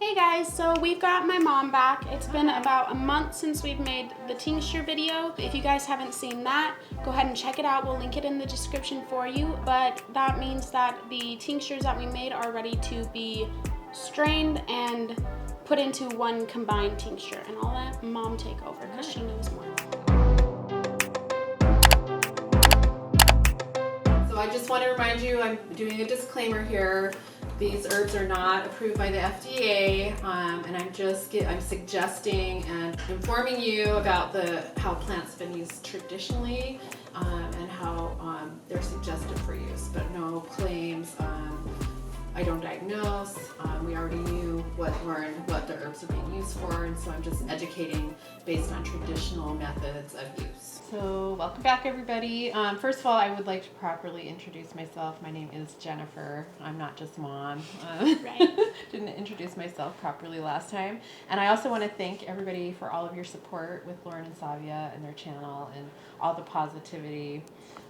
Hey guys, so we've got my mom back. It's been about a month since we've made the tincture video. If you guys haven't seen that, go ahead and check it out. We'll link it in the description for you. But that means that the tinctures that we made are ready to be strained and put into one combined tincture. And I'll let Mom take over because she knows more. So I just want to remind you, I'm doing a disclaimer here. These herbs are not approved by the FDA, and I'm suggesting and informing you about how plants have been used traditionally and how they're suggested for use, but no claims. I don't diagnose. We already knew what the herbs are being used for, and so I'm just educating based on traditional methods of use. So welcome back, everybody. First of all, I would like to properly introduce myself. My name is Jennifer. I'm not just Mom. Right. Didn't introduce myself properly last time. And I also want to thank everybody for all of your support with Loren and Sabia and their channel and all the positivity.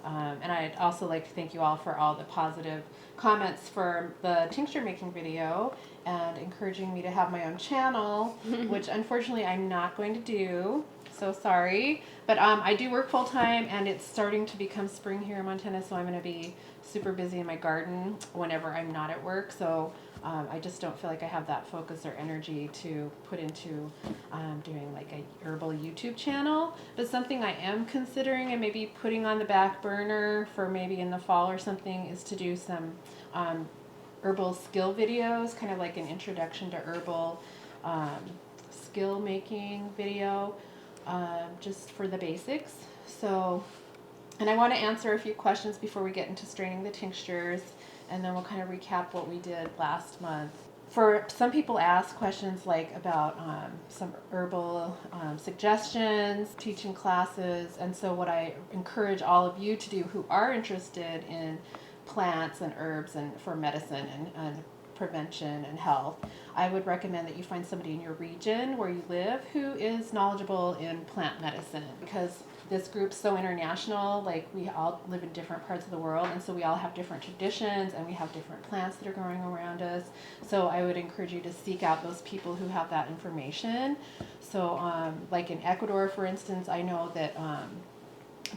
And I'd also like to thank you all for all the positive comments for the tincture making video and encouraging me to have my own channel, which unfortunately I'm not going to do. So sorry, but I do work full-time, and it's starting to become spring here in Montana, so I'm going to be super busy in my garden whenever I'm not at work. So I just don't feel like I have that focus or energy to put into doing like a herbal YouTube channel. But something I am considering and maybe putting on the back burner for maybe in the fall or something is to do some herbal skill videos, kind of like an introduction to herbal skill making video. Just for the basics. So, and I want to answer a few questions before we get into straining the tinctures, and then we'll kind of recap what we did last month. For some people ask questions like about some herbal suggestions, teaching classes, and so what I encourage all of you to do who are interested in plants and herbs and for medicine and prevention and health, I would recommend that you find somebody in your region where you live who is knowledgeable in plant medicine, because this group's so international. Like, we all live in different parts of the world, and so we all have different traditions and we have different plants that are growing around us. So I would encourage you to seek out those people who have that information. So like in Ecuador, for instance, I know that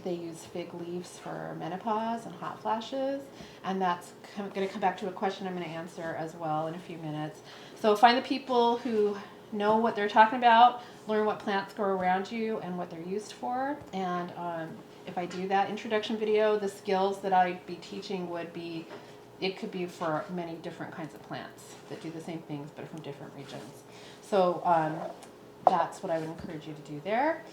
they use fig leaves for menopause and hot flashes, and that's going to come back to a question I'm going to answer as well in a few minutes. So find the people who know what they're talking about, learn what plants grow around you and what they're used for, and if I do that introduction video, the skills that I'd be teaching it could be for many different kinds of plants that do the same things but from different regions. So that's what I would encourage you to do there.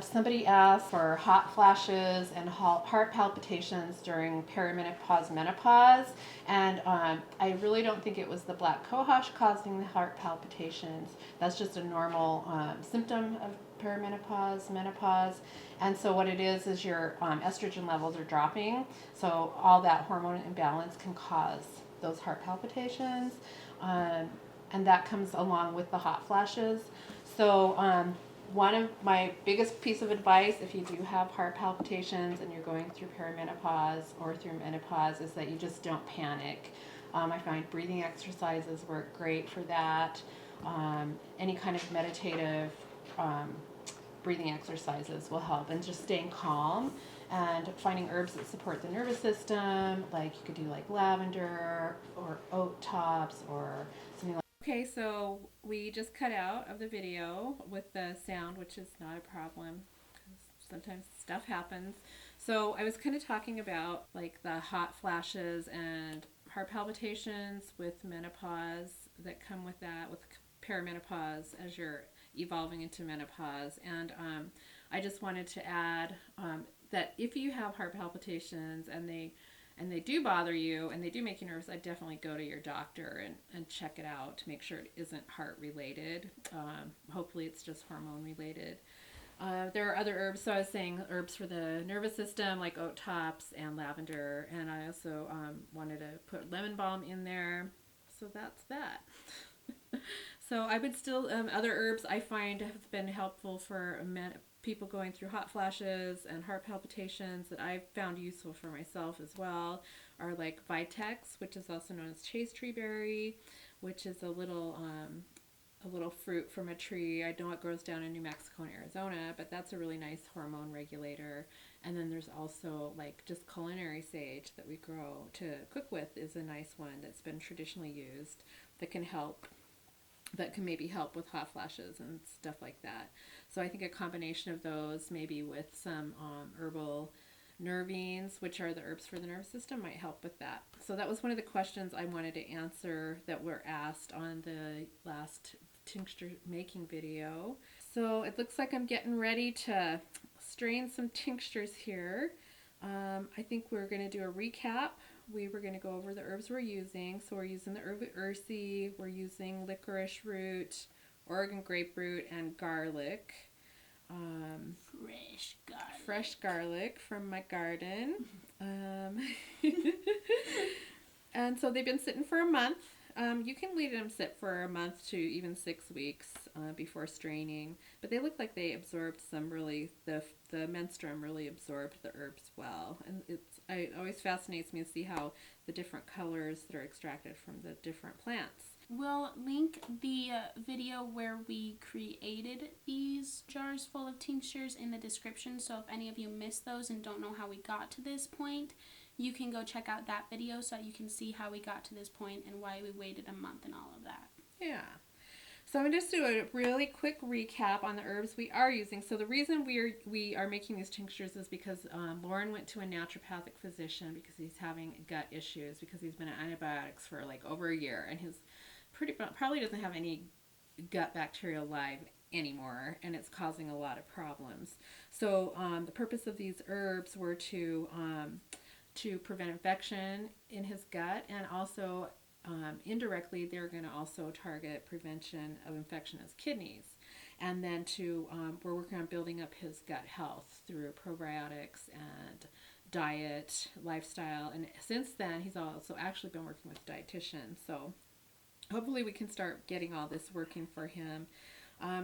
Somebody asked for hot flashes and heart palpitations during perimenopause, menopause, and I really don't think it was the black cohosh causing the heart palpitations. That's just a normal symptom of perimenopause, menopause, and so what it is your estrogen levels are dropping, so all that hormone imbalance can cause those heart palpitations, and that comes along with the hot flashes. So one of my biggest piece of advice, if you do have heart palpitations and you're going through perimenopause or through menopause, is that you just don't panic. I find breathing exercises work great for that. Any kind of meditative breathing exercises will help, and just staying calm and finding herbs that support the nervous system. Like, you could do like lavender or oat tops or something like. Okay, so we just cut out of the video with the sound, which is not a problem because sometimes stuff happens. So I was kind of talking about like the hot flashes and heart palpitations with menopause that come with that, with perimenopause as you're evolving into menopause. And I just wanted to add that if you have heart palpitations and they do bother you and they do make you nervous, I'd definitely go to your doctor and check it out to make sure it isn't heart related. Hopefully it's just hormone related. There are other herbs, so I was saying herbs for the nervous system like oat tops and lavender, and I also wanted to put lemon balm in there. So that's that. So I would still, other herbs I find have been helpful for people going through hot flashes and heart palpitations that I've found useful for myself as well are like Vitex, which is also known as chaste tree berry, which is a little fruit from a tree. I know it grows down in New Mexico and Arizona, but that's a really nice hormone regulator. And then there's also like just culinary sage that we grow to cook with is a nice one that's been traditionally used that can maybe help with hot flashes and stuff like that. So I think a combination of those, maybe with some herbal nervines, which are the herbs for the nervous system, might help with that. So that was one of the questions I wanted to answer that were asked on the last tincture making video. So it looks like I'm getting ready to strain some tinctures here. I think we're going to do a recap. We were going to go over the herbs we're using. So we're using the herb ursi, we're using licorice root, Oregon grapefruit, and garlic. Fresh garlic from my garden. And so they've been sitting for a month. You can leave them sit for a month to even 6 weeks before straining, but they look like they absorbed some really, the menstruum really absorbed the herbs well. And it always fascinates me to see how the different colors that are extracted from the different plants. We'll link the video where we created these jars full of tinctures in the description, so if any of you missed those and don't know how we got to this point, you can go check out that video so you can see how we got to this point and why we waited a month and all of that. Yeah. So I'm going to just do a really quick recap on the herbs we are using. So the reason we are making these tinctures is because Loren went to a naturopathic physician because he's having gut issues, because he's been on antibiotics for like over a year, and his probably doesn't have any gut bacteria alive anymore, and it's causing a lot of problems. So the purpose of these herbs were to prevent infection in his gut, and also indirectly they're going to also target prevention of infection in his kidneys. And then we're working on building up his gut health through probiotics and diet, lifestyle, and since then he's also actually been working with a dietitian. So hopefully we can start getting all this working for him.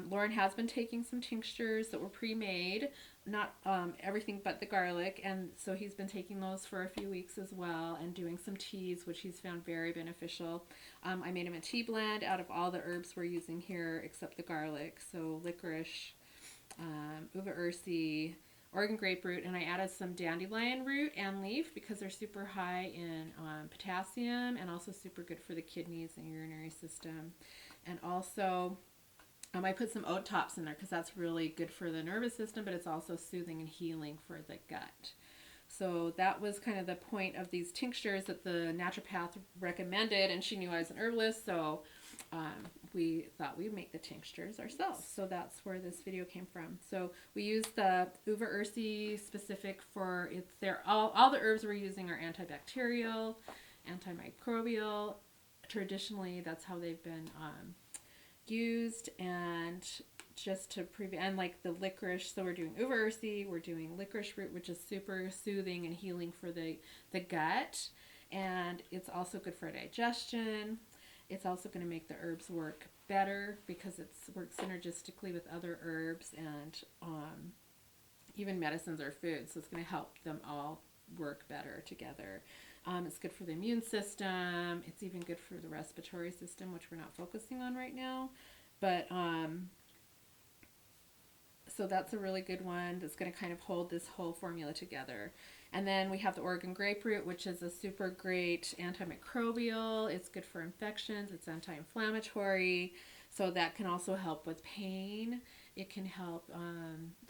Loren has been taking some tinctures that were pre-made, not everything but the garlic, and so he's been taking those for a few weeks as well, and doing some teas, which he's found very beneficial. I made him a tea blend out of all the herbs we're using here except the garlic, so licorice, uva ursi, Oregon grapefruit, and I added some dandelion root and leaf because they're super high in potassium and also super good for the kidneys and urinary system. And also I put some oat tops in there because that's really good for the nervous system, but it's also soothing and healing for the gut. So that was kind of the point of these tinctures that the naturopath recommended, and she knew I was an herbalist, so we thought we'd make the tinctures ourselves. So that's where this video came from. So we used the uva ursi specific for it's there. All the herbs we're using are antibacterial, antimicrobial. Traditionally, that's how they've been used, and just to prevent, and like the licorice, so we're doing uva ursi, we're doing licorice root, which is super soothing and healing for the gut, and it's also good for digestion. It's also going to make the herbs work better because it works synergistically with other herbs and even medicines or foods, so it's going to help them all work better together. It's good for the immune system. It's even good for the respiratory system, which we're not focusing on right now. But so that's a really good one that's going to kind of hold this whole formula together. And then we have the Oregon grapefruit, which is a super great antimicrobial. It's good for infections. It's anti-inflammatory. So that can also help with pain. It can help,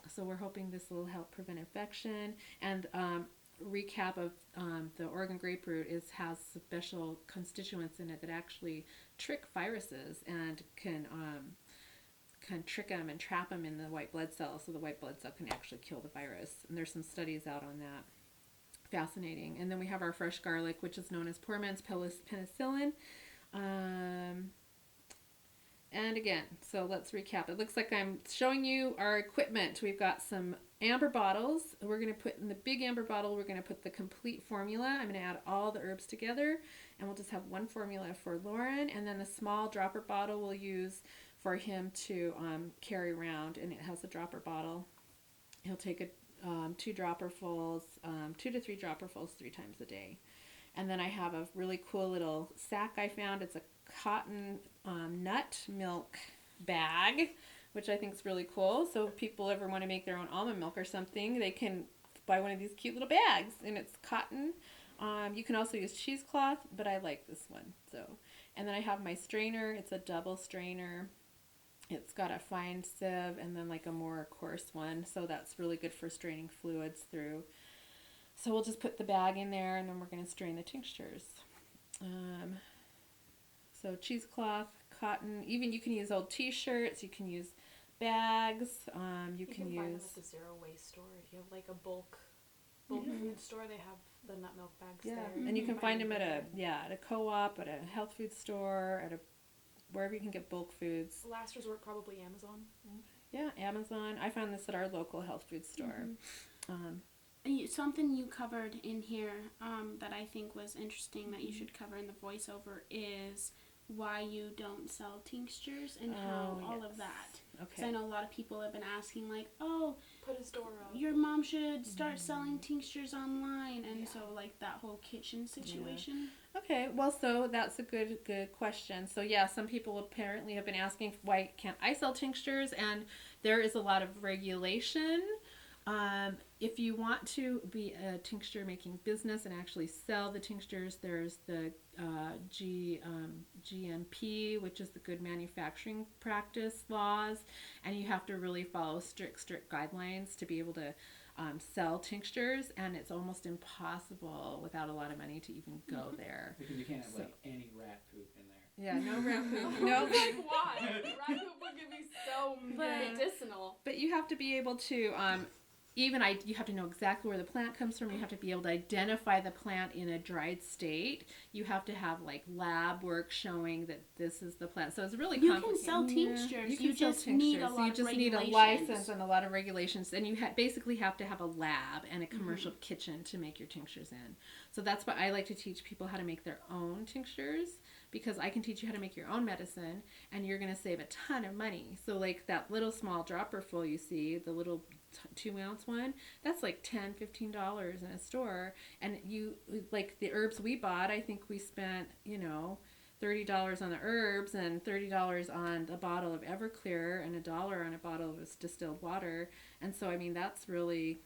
so we're hoping this will help prevent infection. And recap of the Oregon grapefruit has special constituents in it that actually trick viruses and can trick them and trap them in the white blood cell, so the white blood cell can actually kill the virus. And there's some studies out on that. Fascinating. And then we have our fresh garlic, which is known as poor man's penicillin. And again, so let's recap. It looks like I'm showing you our equipment. We've got some amber bottles. We're going to put in the big amber bottle, we're going to put the complete formula. I'm going to add all the herbs together, and we'll just have one formula for Loren. And then the small dropper bottle we'll use for him to carry around, and it has a dropper bottle. He'll take 2 dropperfuls, 2 to 3 dropperfuls 3 times a day. And then I have a really cool little sack I found. It's a cotton nut milk bag, which I think is really cool. So if people ever want to make their own almond milk or something, they can buy one of these cute little bags, and it's cotton. You can also use cheesecloth, but I like this one. So, and then I have my strainer. It's a double strainer. It's got a fine sieve and then like a more coarse one. So that's really good for straining fluids through. So we'll just put the bag in there, and then we're going to strain the tinctures. So cheesecloth, cotton, even you can use old t-shirts, you can use bags, you can find them use... at the zero waste store. If you have like a bulk food store, they have the nut milk bags there. And you can find them at a co-op, at a health food store, at a wherever you can get bulk foods. Last resort, probably Amazon. Yeah, Amazon. I found this at our local health food store. Something you covered in here that I think was interesting that you should cover in the voiceover is why you don't sell tinctures and how all of that. Okay. Because I know a lot of people have been asking like, oh, put a store up. Your mom should start selling tinctures online, and so like that whole kitchen situation. Okay, well, so that's a good question. So yeah, some people apparently have been asking why can't I sell tinctures, and there is a lot of regulation. If you want to be a tincture making business and actually sell the tinctures, there's the GMP, which is the Good Manufacturing Practice laws, and you have to really follow strict guidelines to be able to sell tinctures, and it's almost impossible without a lot of money to even go there. Because you can't have like any rat poop in there. Yeah, no rat poop. No. Like why? Rat poop would be so medicinal. But you have to be able to you have to know exactly where the plant comes from. You have to be able to identify the plant in a dried state. You have to have like lab work showing that this is the plant. So it's really complicated. You can sell tinctures. You just need a lot of regulations. You just need a license and a lot of regulations. And you basically have to have a lab and a commercial kitchen to make your tinctures in. So that's why I like to teach people how to make their own tinctures, because I can teach you how to make your own medicine, and you're going to save a ton of money. So like that little small dropper full you see, the little 2-ounce one, that's like $10-15 in a store. And you, like the herbs we bought, I think we spent, $30 on the herbs and $30 on a bottle of Everclear and $1 on a bottle of distilled water. And so, I mean, that's really...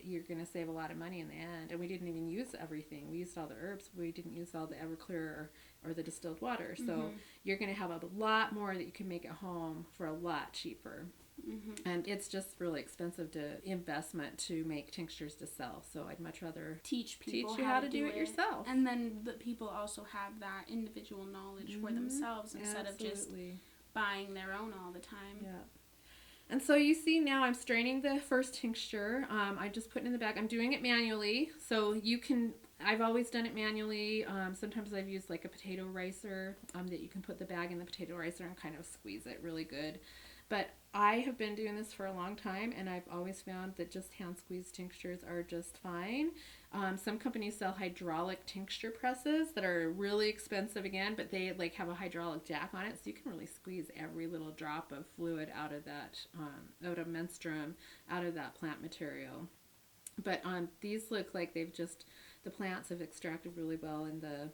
you're going to save a lot of money in the end. And we didn't even use everything. We used all the herbs. We didn't use all the Everclear or the distilled water. So you're going to have a lot more that you can make at home for a lot cheaper. And it's just really expensive investment to make tinctures to sell. So I'd much rather teach people you how to do it yourself. And then the people also have that individual knowledge for themselves instead of just buying their own all the time. Yeah. And so you see now I'm straining the first tincture. I just put it in the bag. I'm doing it manually. So I've always done it manually. Sometimes I've used like a potato ricer that you can put the bag in the potato ricer and kind of squeeze it really good. But I have been doing this for a long time, and I've always found that just hand squeezed tinctures are just fine. Some companies sell hydraulic tincture presses that are really expensive again, but they like have a hydraulic jack on it, so you can really squeeze every little drop of fluid out of that, out of menstruum, out of that plant material. But these look like the plants have extracted really well in the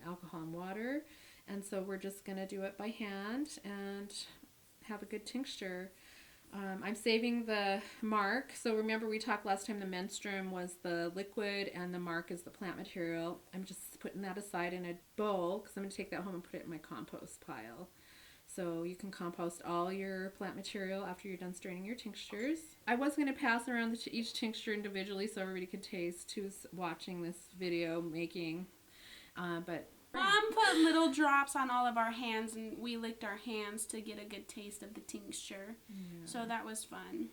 alcohol and water, and so we're just going to do it by hand and have a good tincture. I'm saving the mark. So remember we talked last time the menstruum was the liquid and the mark is the plant material. I'm just putting that aside in a bowl because I'm going to take that home and put it in my compost pile. So you can compost all your plant material after you're done straining your tinctures. I was going to pass around each tincture individually so everybody could taste who's watching this video making, but Mom put little drops on all of our hands, and we licked our hands to get a good taste of the tincture. Yeah. So that was fun.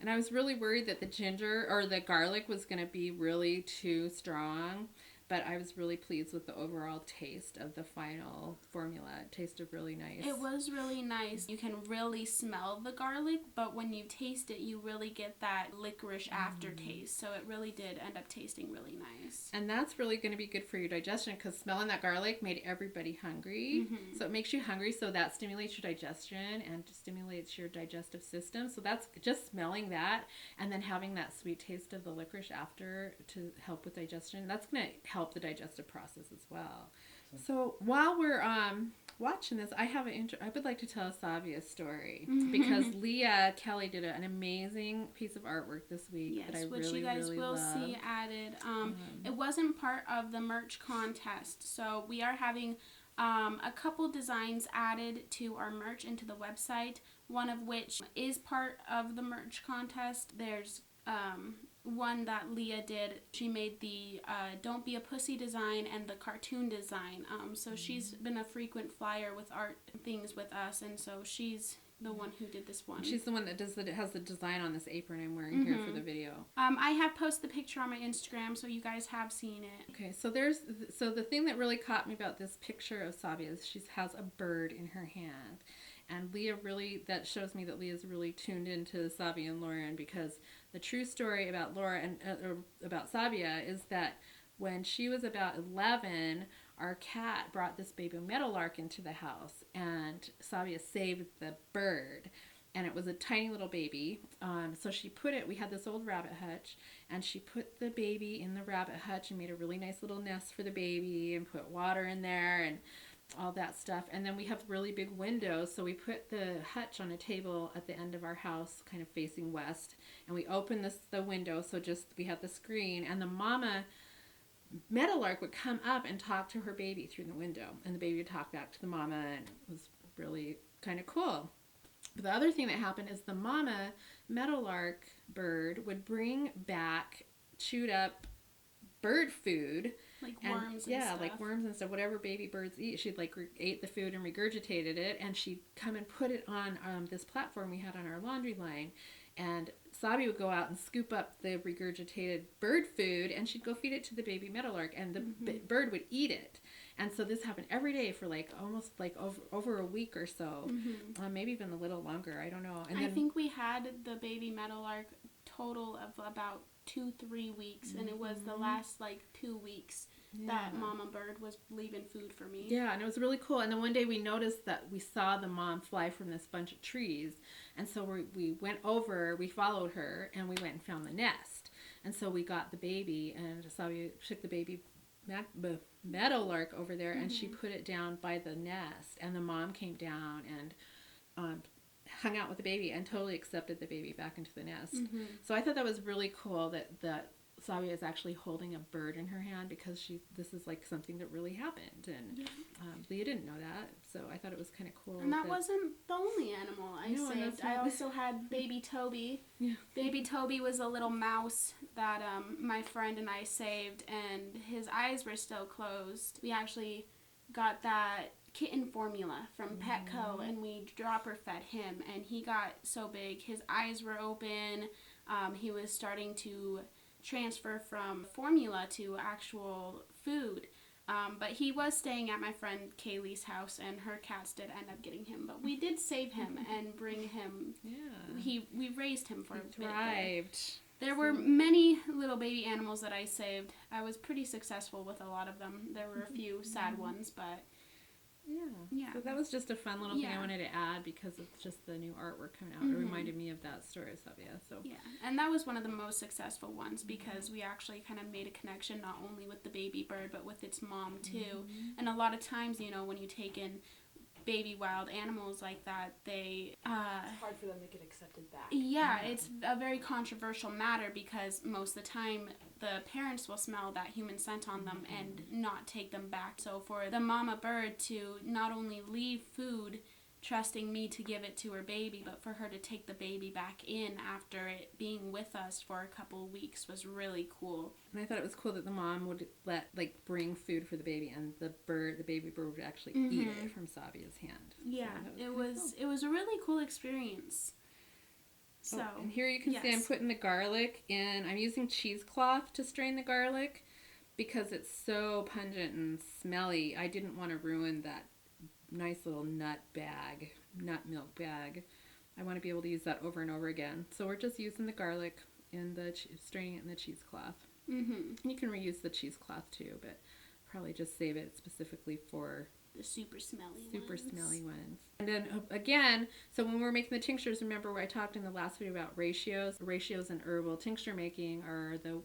And I was really worried that the ginger or the garlic was going to be really too strong, but I was really pleased with the overall taste of the final formula. It tasted really nice. It was really nice. You can really smell the garlic, but when you taste it, you really get that licorice aftertaste. So it really did end up tasting really nice. And that's really going to be good for your digestion because smelling that garlic made everybody hungry. So it makes you hungry, so that stimulates your digestion and stimulates your digestive system. So that's just smelling that and then having that sweet taste of the licorice after to help with digestion. That's going to help the digestive process as well. So while we're watching this, I would like to tell a Sabia story Mm-hmm. because Leah Kelly did an amazing piece of artwork this week that I Yes, which really, you guys really will love. see added. It wasn't part of the merch contest, so we are having a couple designs added to our merch into the website, one of which is part of the merch contest. There's one that Leah did. She made the Don't Be a Pussy design and the cartoon design. So she's been a frequent flyer with art things with us, and so she's the one who did this one. She's the one that has the design on this apron I'm wearing here for the video. I have posted the picture on my Instagram, so you guys have seen it. Okay, so the thing that really caught me about this picture of Sabia is she has a bird in her hand. And that shows me that Leah's really tuned into Sabia and Loren, because the true story about about Sabia is that when she was about 11, our cat brought this baby meadowlark into the house, and Sabia saved the bird. And it was a tiny little baby. So we had this old rabbit hutch, and she put the baby in the rabbit hutch and made a really nice little nest for the baby and put water in there and all that stuff. And then we have really big windows, so we put the hutch on a table at the end of our house, kind of facing west, and we open the window, so we have the screen, and the mama meadowlark would come up and talk to her baby through the window, and the baby would talk back to the mama, and it was really kind of cool. But the other thing that happened is the mama meadowlark bird would bring back chewed up bird food, like worms and stuff. like worms and stuff, whatever baby birds eat. She'd ate the food and regurgitated it, and she'd come and put it on this platform we had on our laundry line, and Sabia would go out and scoop up the regurgitated bird food, and she'd go feed it to the baby meadowlark, and the bird would eat it. And so this happened every day for almost over a week or so, maybe even a little longer. I don't know. And I think we had the baby meadowlark total of about 2-3 weeks, and it was the last 2 weeks that mama bird was leaving food for me. Yeah, and it was really cool. And then one day we noticed that we saw the mom fly from this bunch of trees, and so we went over, we followed her, and we went and found the nest. And so we got the baby, and Sabia took the baby meadowlark over there, and she put it down by the nest, and the mom came down and hung out with the baby and totally accepted the baby back into the nest. So I thought that was really cool that Sabia is actually holding a bird in her hand, because this is something that really happened, and Leah didn't know that, so I thought it was kind of cool. And that wasn't the only animal I saved. I also had baby Toby. Yeah. Baby Toby was a little mouse that my friend and I saved, and his eyes were still closed. We actually got that kitten formula from Petco, and we dropper fed him, and he got so big, his eyes were open. He was starting to transfer from formula to actual food, but he was staying at my friend Kaylee's house, and her cats did end up getting him, but we did save him and bring him. We raised him for a bit. Thrived. There were many little baby animals that I saved. I was pretty successful with a lot of them. There were a few sad ones, but yeah. So that was just a fun little thing I wanted to add, because of just the new artwork coming out. It reminded me of that story, Sabia. So yeah, and that was one of the most successful ones, because we actually kind of made a connection not only with the baby bird but with its mom too. And a lot of times, when you take in baby wild animals like that, it's hard for them to get accepted back. Yeah, it's a very controversial matter, because most of the time the parents will smell that human scent on them and not take them back. So for the mama bird to not only leave food trusting me to give it to her baby, but for her to take the baby back in after it being with us for a couple of weeks was really cool. And I thought it was cool that the mom would bring food for the baby, and the baby bird would actually eat it from Sabia's hand. Yeah, so it was a really cool experience. So, and here you can see I'm putting the garlic in. I'm using cheesecloth to strain the garlic, because it's so pungent and smelly. I didn't want to ruin that nice little nut milk bag. I want to be able to use that over and over again. So we're just using the garlic and straining it in the cheesecloth. You can reuse the cheesecloth too, but probably just save it specifically for the super smelly ones. And then again, so when we're making the tinctures, remember where I talked in the last video about ratios? Ratios in herbal tincture making are the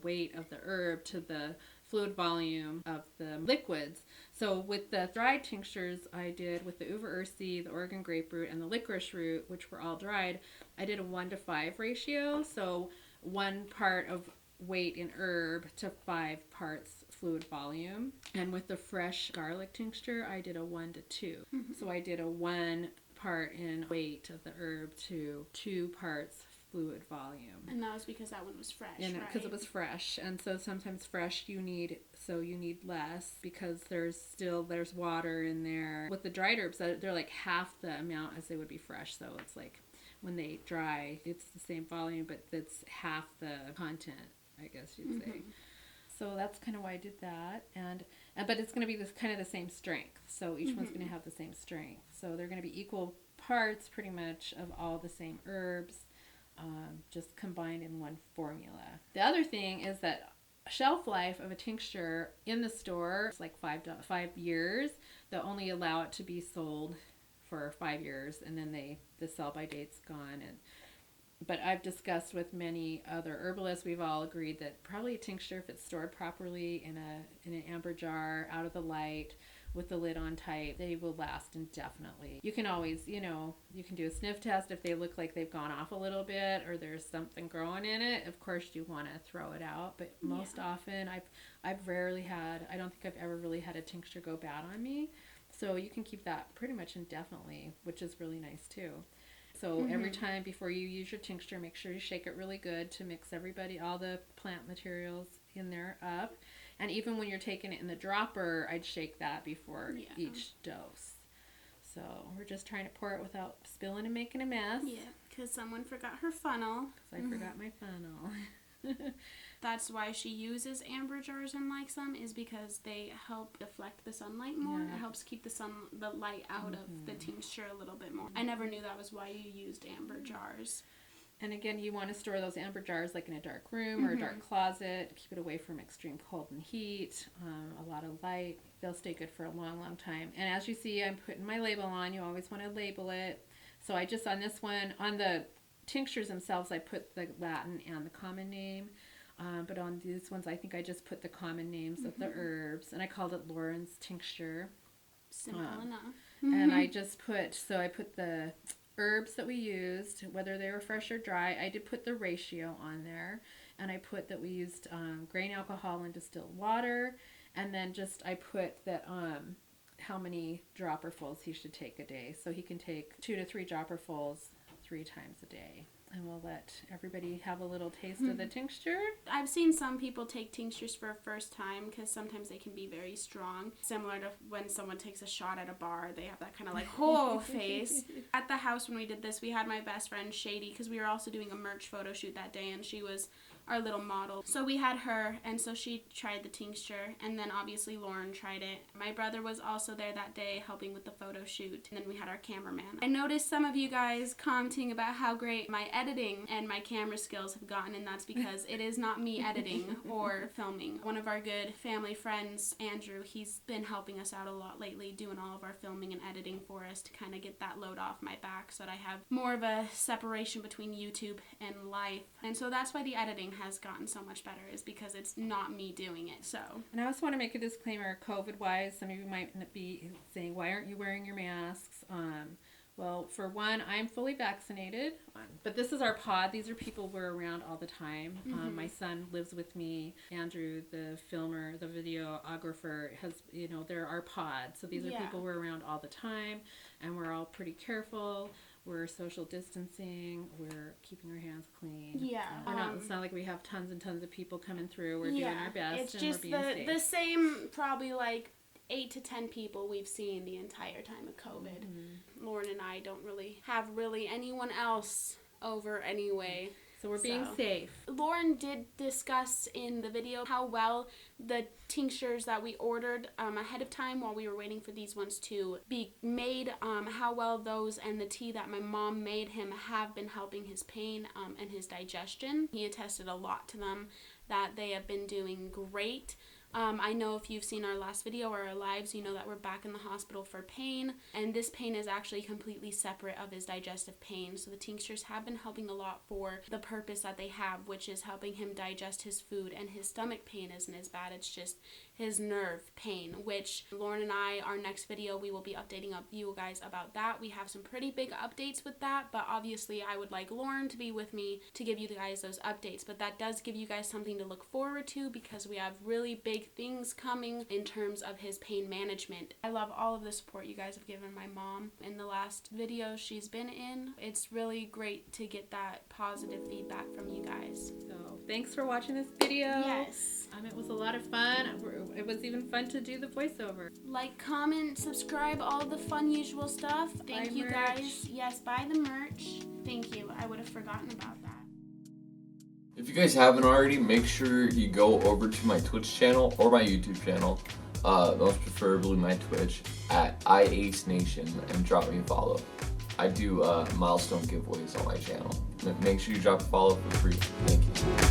weight of the herb to the fluid volume of the liquids. So with the dried tinctures I did with the uva ursi, the Oregon grapefruit, and the licorice root, which were all dried, I did a 1-to-5 ratio. So 1 part of weight in herb to 5 parts fluid volume. And with the fresh garlic tincture, I did a 1-to-2. So I did a 1 part in weight of the herb to 2 parts fluid volume. And that was because that one was fresh, And right? because it was fresh, and so sometimes fresh you need less because there's water in there. With the dried herbs, they're like half the amount as they would be fresh. So it's like when they dry, it's the same volume, but it's half the content, I guess you'd say. So that's kind of why I did that, and but it's going to be this kind of the same strength. So each one's going to have the same strength. So they're going to be equal parts, pretty much, of all the same herbs. Just combined in one formula. The other thing is that shelf life of a tincture in the store is like 5 years. They'll only allow it to be sold for 5 years, and then the sell by date's gone. But I've discussed with many other herbalists, we've all agreed that probably a tincture, if it's stored properly in an amber jar, out of the light, with the lid on tight, they will last indefinitely. You can always, you can do a sniff test if they look like they've gone off a little bit or there's something growing in it. Of course, you want to throw it out, but most often, I've rarely had, I don't think I've ever really had a tincture go bad on me. So you can keep that pretty much indefinitely, which is really nice too. So every time before you use your tincture, make sure you shake it really good to mix all the plant materials in there up. And even when you're taking it in the dropper, I'd shake that before each dose. So we're just trying to pour it without spilling and making a mess. Yeah, because someone forgot her funnel. Because I forgot my funnel. That's why she uses amber jars and likes them, is because they help deflect the sunlight more. Yeah. It helps keep the light out of the tincture a little bit more. I never knew that was why you used amber jars. And again, you want to store those amber jars like in a dark room or a dark closet. Keep it away from extreme cold and heat, a lot of light. They'll stay good for a long, long time. And as you see, I'm putting my label on. You always want to label it. So I just, on this one, on the tinctures themselves, I put the Latin and the common name. But on these ones, I think I just put the common names of the herbs. And I called it Loren's tincture. Simple enough. And I just put the herbs that we used, whether they were fresh or dry. I did put the ratio on there, and I put that we used grain alcohol and distilled water, and then I put that how many dropperfuls he should take a day. So he can take 2 to 3 dropperfuls 3 times a day. And we'll let everybody have a little taste of the tincture. I've seen some people take tinctures for a first time because sometimes they can be very strong. Similar to when someone takes a shot at a bar, they have that kind of like, whoa face. At the house when we did this, we had my best friend Shady, because we were also doing a merch photo shoot that day, and she was our little model. So we had her, and so she tried the tincture, and then obviously Loren tried it. My brother was also there that day helping with the photo shoot, and then we had our cameraman. I noticed some of you guys commenting about how great my editing and my camera skills have gotten, and that's because it is not me editing or filming. One of our good family friends, Andrew, he's been helping us out a lot lately, doing all of our filming and editing for us to kind of get that load off my back so that I have more of a separation between YouTube and life. And so that's why the editing has gotten so much better, is because it's not me doing it. So, and I also want to make a disclaimer, COVID-wise, some of you might be saying, why aren't you wearing your masks? Well, for one, I'm fully vaccinated, but this is our pod. These are people we're around all the time. My son lives with me. Andrew, the filmer, the videographer, they're our pod. So these are people we're around all the time, and we're all pretty careful. We're social distancing. We're keeping our hands clean. Yeah. It's not like we have tons and tons of people coming through. We're doing our best, it's and just we're being safe. the same, probably like 8 to 10 people we've seen the entire time of COVID. Loren and I don't really have anyone else over anyway. So we're being safe. Loren did discuss in the video how well the tinctures that we ordered ahead of time while we were waiting for these ones to be made, how well those and the tea that my mom made him have been helping his pain and his digestion. He attested a lot to them, that they have been doing great. I know if you've seen our last video or our lives, you know that we're back in the hospital for pain, and this pain is actually completely separate of his digestive pain. So the tinctures have been helping a lot for the purpose that they have, which is helping him digest his food, and his stomach pain isn't as bad. It's just his nerve pain, which Loren and I, our next video, we will be updating up you guys about that. We have some pretty big updates with that, but obviously I would like Loren to be with me to give you guys those updates, but that does give you guys something to look forward to because we have really big things coming in terms of his pain management. I love all of the support you guys have given my mom in the last video she's been in. It's really great to get that positive feedback from you guys. So thanks for watching this video. Yes. It was a lot of fun. It was even fun to do the voiceover. Like, comment, subscribe, all the fun usual stuff. Thank Buy you merch. guys. Yes, buy the merch. Thank you. I would have forgotten about that. If you guys haven't already, make sure you go over to my Twitch channel or my YouTube channel, most preferably my Twitch, at iAceNation, and drop me a follow. I do milestone giveaways on my channel. Make sure you drop a follow for free. Thank you.